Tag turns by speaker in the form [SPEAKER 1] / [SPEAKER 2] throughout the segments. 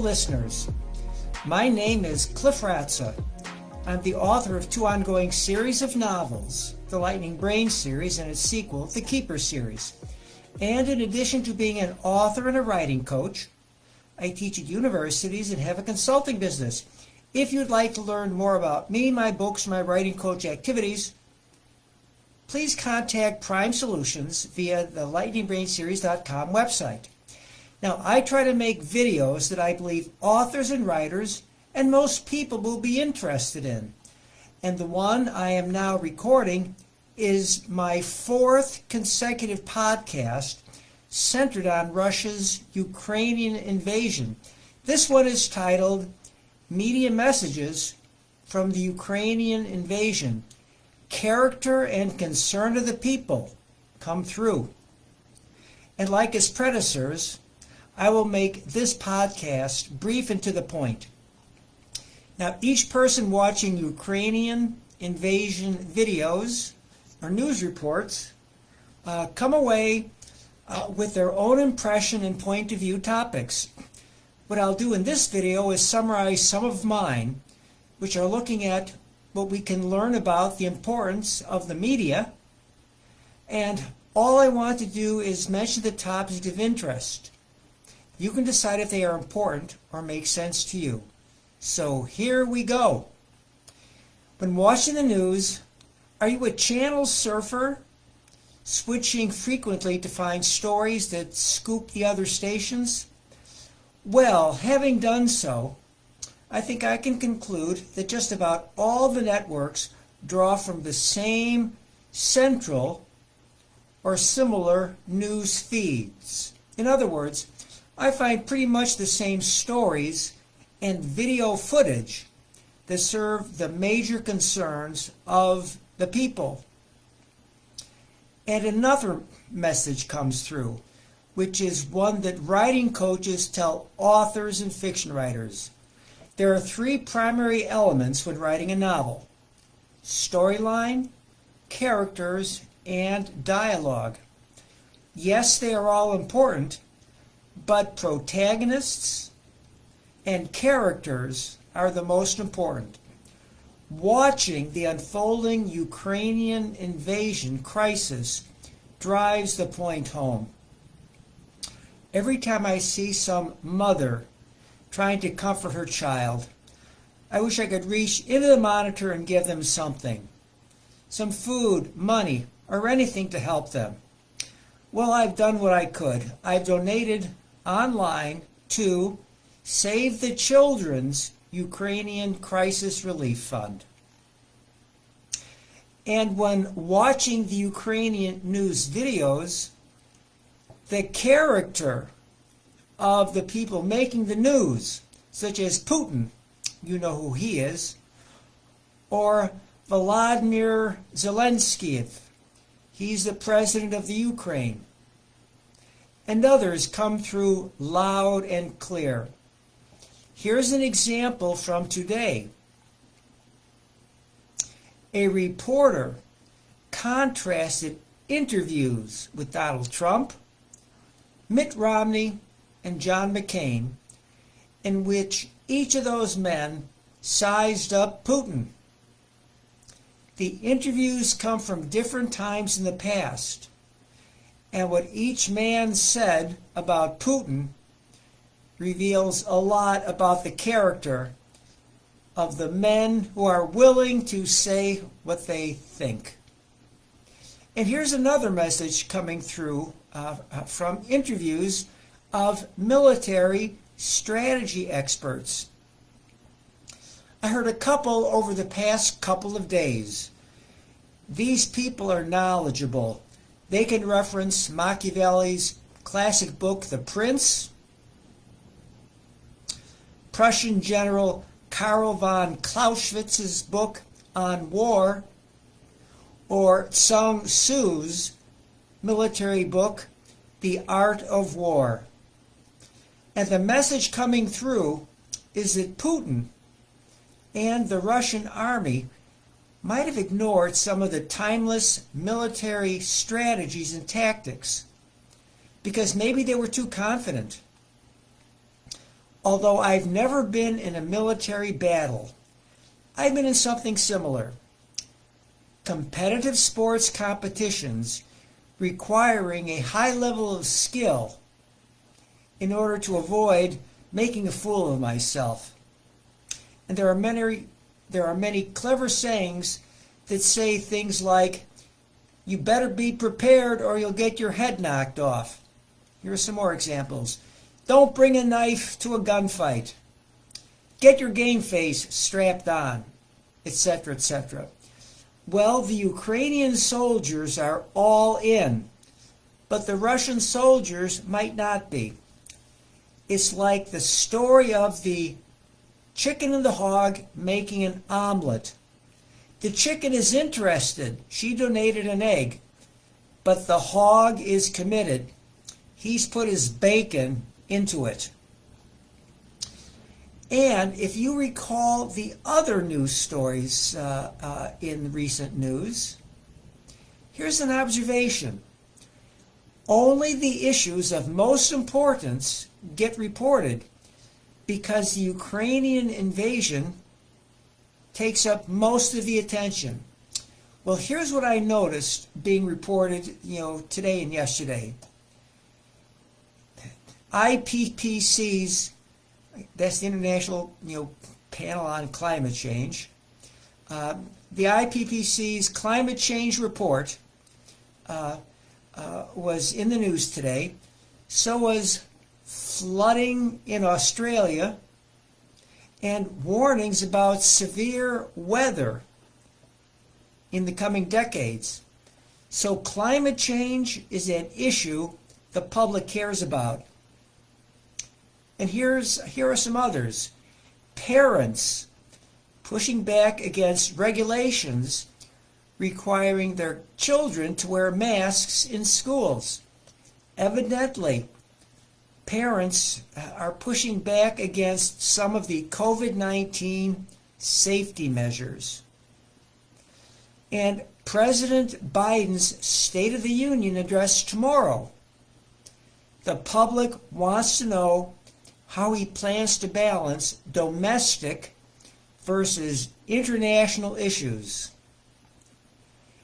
[SPEAKER 1] listeners. My name is Cliff Ratza. I'm the author of 2 ongoing series of novels, the Lightning Brain series and its sequel, the Keeper series. And in addition to being an author and a writing coach, I teach at universities and have a consulting business. If you'd like to learn more about me, my books, my writing coach activities, please contact Prime Solutions via the lightningbrainseries.com website. Now, I try to make videos that I believe authors and writers and most people will be interested in. And the one I am now recording is my 4th consecutive podcast centered on Russia's Ukrainian invasion. This one is titled Media Messages from the Ukrainian Invasion. Character and concern of the people come through. And like its predecessors, I will make this podcast brief and to the point. Now, each person watching Ukrainian invasion videos or news reports come away with their own impression and point of view topics. What I'll do in this video is summarize some of mine, which are looking at what we can learn about the importance of the media, and all I want to do is mention the topics of interest. You can decide if they are important or make sense to you. So here we go. When watching the news, are you a channel surfer, switching frequently to find stories that scoop the other stations? Well, having done so, I think I can conclude that just about all the networks draw from the same central or similar news feeds. In other words, I find pretty much the same stories and video footage that serve the major concerns of the people. And another message comes through, which is one that writing coaches tell authors and fiction writers. There are 3 primary elements when writing a novel: storyline, characters, and dialogue. Yes, they are all important, but protagonists and characters are the most important. Watching the unfolding Ukrainian invasion crisis drives the point home. Every time I see some mother trying to comfort her child, I wish I could reach into the monitor and give them something. Some food, money, or anything to help them. Well, I've done what I could. I've donated online to Save the Children's Ukrainian Crisis Relief Fund. And when watching the Ukrainian news videos, the character of the people making the news, such as Putin, you know who he is, or Volodymyr Zelensky, he's the president of the Ukraine, and others come through loud and clear. Here's an example from today. A reporter contrasted interviews with Donald Trump, Mitt Romney, and John McCain, in which each of those men sized up Putin. The interviews come from different times in the past, and what each man said about Putin reveals a lot about the character of the men who are willing to say what they think. And here's another message coming through from interviews of military strategy experts. I heard a couple over the past couple of days. These people are knowledgeable. They can reference Machiavelli's classic book, The Prince, Prussian General Karl von Clausewitz's book on war, or Sun Tzu's military book, The Art of War. And the message coming through is that Putin and the Russian army might have ignored some of the timeless military strategies and tactics because maybe they were too confident. Although I've never been in a military battle, I've been in something similar. Competitive sports competitions requiring a high level of skill in order to avoid making a fool of myself. And there are many clever sayings that say things like, "You better be prepared or you'll get your head knocked off." Here are some more examples. "Don't bring a knife to a gunfight." "Get your game face strapped on," etc., etc. Well, the Ukrainian soldiers are all in, but the Russian soldiers might not be. It's like the story of the chicken and the hog making an omelet. The chicken is interested. She donated an egg. But the hog is committed. He's put his bacon into it. And if you recall the other news stories in recent news, here's an observation. Only the issues of most importance get reported because the Ukrainian invasion takes up most of the attention. Well, here's what I noticed being reported, today and yesterday. IPCC's, that's the International, Panel on Climate Change. The IPCC's climate change report was in the news today. So was flooding in Australia and warnings about severe weather in the coming decades. So climate change is an issue the public cares about. And here are some others. Parents pushing back against regulations requiring their children to wear masks in schools. Evidently, parents are pushing back against some of the COVID-19 safety measures. And President Biden's State of the Union address tomorrow. The public wants to know how he plans to balance domestic versus international issues.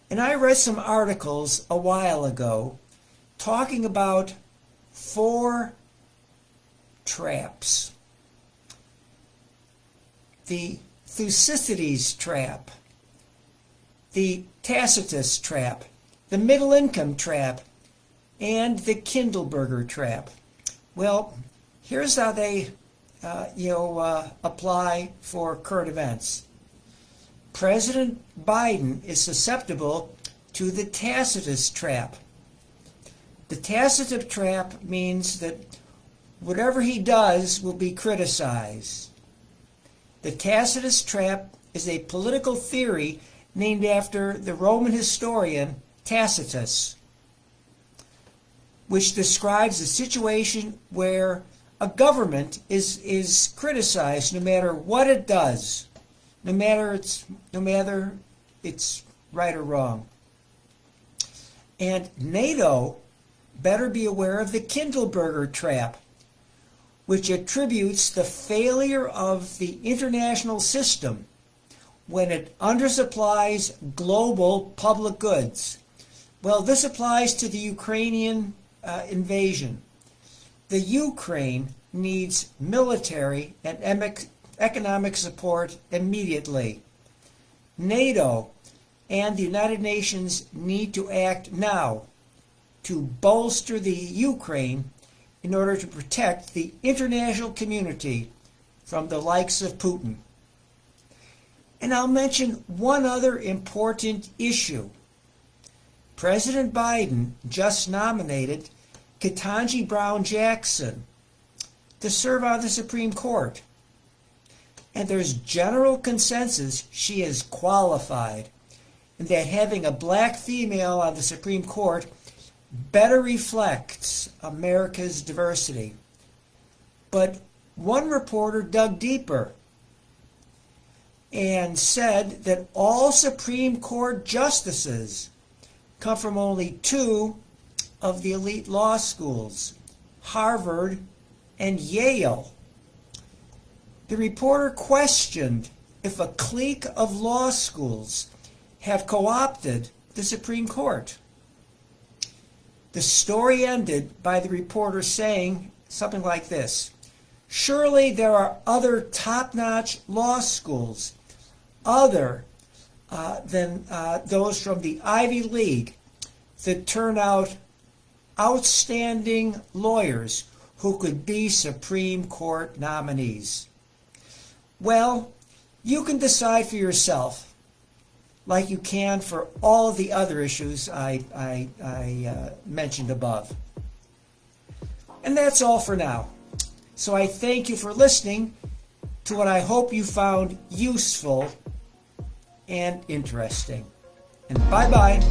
[SPEAKER 1] And I read some articles a while ago talking about 4 traps. The Thucydides trap, the Tacitus trap, the middle income trap, and the Kindleberger trap. Well, here's how they apply for current events. President Biden is susceptible to the Tacitus trap. The Tacitus trap means that whatever he does will be criticized. The Tacitus trap is a political theory named after the Roman historian Tacitus, which describes a situation where a government is criticized no matter what it does, no matter it's right or wrong. And NATO better be aware of the Kindleberger trap, which attributes the failure of the international system when it undersupplies global public goods. Well, this applies to the Ukrainian invasion. The Ukraine needs military and economic support immediately. NATO and the United Nations need to act now to bolster the Ukraine in order to protect the international community from the likes of Putin. And I'll mention one other important issue. President Biden just nominated Ketanji Brown Jackson to serve on the Supreme Court. And there's general consensus she is qualified, and that having a black female on the Supreme Court better reflects America's diversity. But one reporter dug deeper and said that all Supreme Court justices come from only 2 of the elite law schools, Harvard and Yale. The reporter questioned if a clique of law schools have co-opted the Supreme Court. The story ended by the reporter saying something like this: "Surely there are other top-notch law schools other than those from the Ivy League that turn out outstanding lawyers who could be Supreme Court nominees." Well, you can decide for yourself, like you can for all of the other issues I mentioned above. And that's all for now. So I thank you for listening to what I hope you found useful and interesting. And bye-bye.